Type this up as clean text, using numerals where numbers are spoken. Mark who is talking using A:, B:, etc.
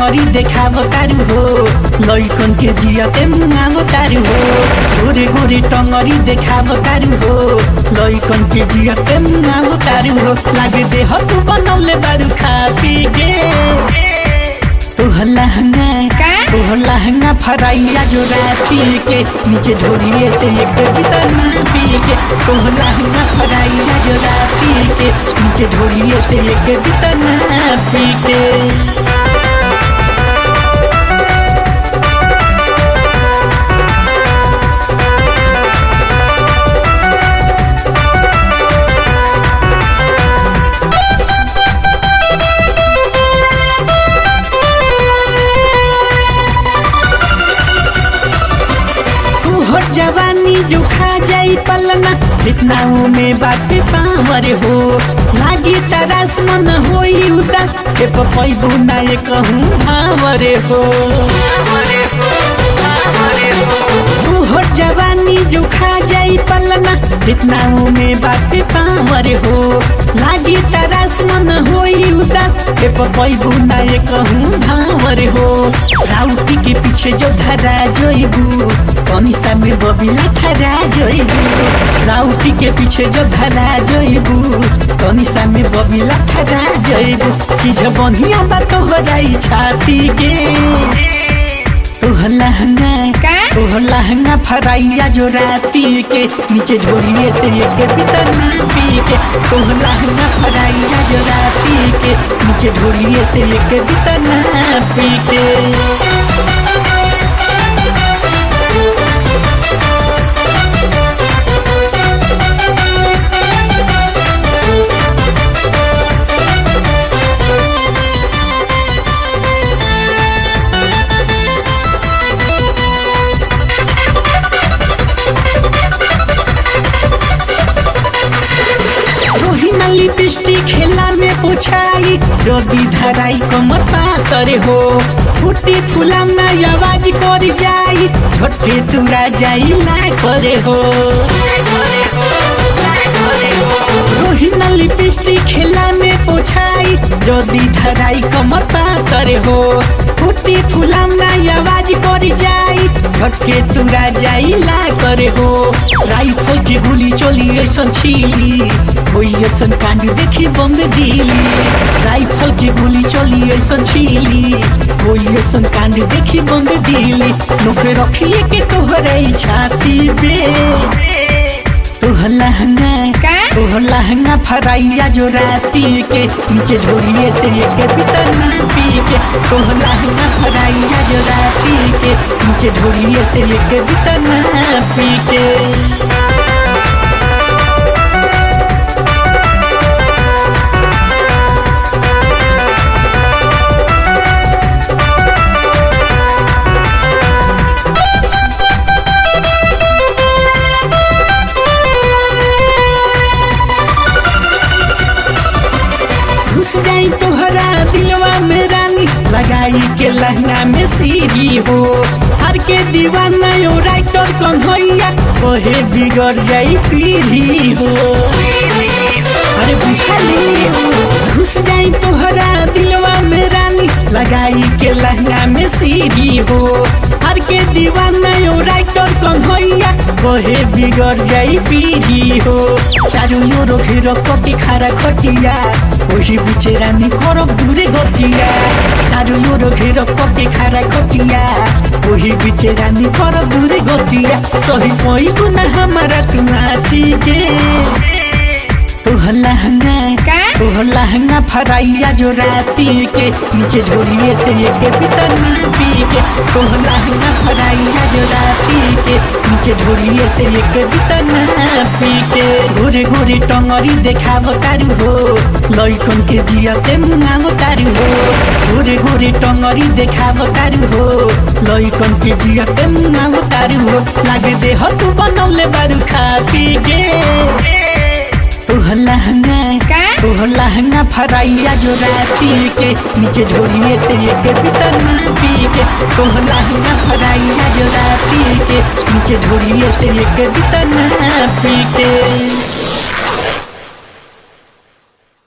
A: टंगरी देखाव तारू हो लइकन के जियते मुंगाव तारू हो गोरे गोरे टंगरी देखाव तारू हो लइकन के जियते मुंगाव तारू हो लागे देह तू बनौले बारू खा पी के तोहर लहंगा फराइया जो राती के नीचे ढोरिए से एक भीतर ना पी के तोहर लहंगा फराइया जो राती के नीचे ढोरिए से एक भीतर ना पी के जवानी जो खा जाई पलना इतना में बात पावर हो लागी तरस मन होई उदास के पैबू ना ये कहूँ भावर हो जवानी जो खा जाई पलना इतना में बात पावर हो लागी तरस मन होई उदास के पैबू ना ये कहूँ भावर हो राउटी के पीछे जो धरा जोइबू कनिसा में बबिला धरा जोइबू राउटी के पीछे जो धरा जोइबू कनिसा में बबिला धरा जोइबू चीज बढ़िया बा तोहराई छाती के तोहर लहंगा फराइया जो राती के नीचे ढोरिए से एक भीतर ना पी के तोहर लहंगा फराइया जो राती के नीचे ढोरिए से एक भीतर ना पी के लिपस्टिक खेला में पुछाई रवि धराई कमर पातरे हो फूटी फूला ना आवाज कर जाई झटके तुरा जाई ना करे हो रोहिना लिपस्टिक खेला में पुछाई रवि धराई कमर पातरे हो फूटी फूला ना आवाज कर जाई झटके तुरा जाई ना करे हो राइफल के गोली चली ऐसन छीली होई ऐसन कांड देखी बंद दिली राइफल के गोली चली ऐसन छीली होई ऐसन कांड देखी बंद दिली नोके रखिए के तोहरे छाती पे तोहर लहंगा फराइया जो राती के नीचे ढोरिए से एक भीतर ना पी के तोहर लहंगा फराइया जो राती के नीचे ढोरिए से एक भीतर ना पी के घुस जाई तोहरा दिलवा में रानी लगाई के लहंगा में सीरी हो हर के दीवाना यो राइटर कन्हैया कहे बिगड़ जाई पीढ़ी हो अरे बुझाली घुस जाई तोहरा दिलवा में रानी लगाई के लहंगा में सीरी हो हर के दीवाना यो राइटर कन्हैया कहे बिगड़ जाई पीढ़ी हो चारों ओर घेर कटी खारा खटिया वही बीचे रानी करब दूरे गतिया चारों ओर घेर कटी खारा खटिया वही बीचे रानी करब दूरे गतिया सही पैबू ना हमारा तू नाची के तोहर लहंगा फराइया जो राती के नीचे ढोरिए से एक भीतर ना पी के तोहर लहंगा फराइया जो राती के नीचे ढोरिए से एक भीतर ना पी के गोरे गोरे टंगरी देखाव तारू हो लइकन के जियते मुंगाव तारू हो गोरे गोरे टंगरी देखाव तारू हो लइकन के जियते मुंगाव तारू हो लागे देह तू बनौले बारू खा पी के तोहर लहंगा फराइया जो राती के नीचे ढोरिए से एक भीतर ना पी के तोहर लहंगा फराइया जो राती के नीचे ढोरिए से एक भीतर ना पी के।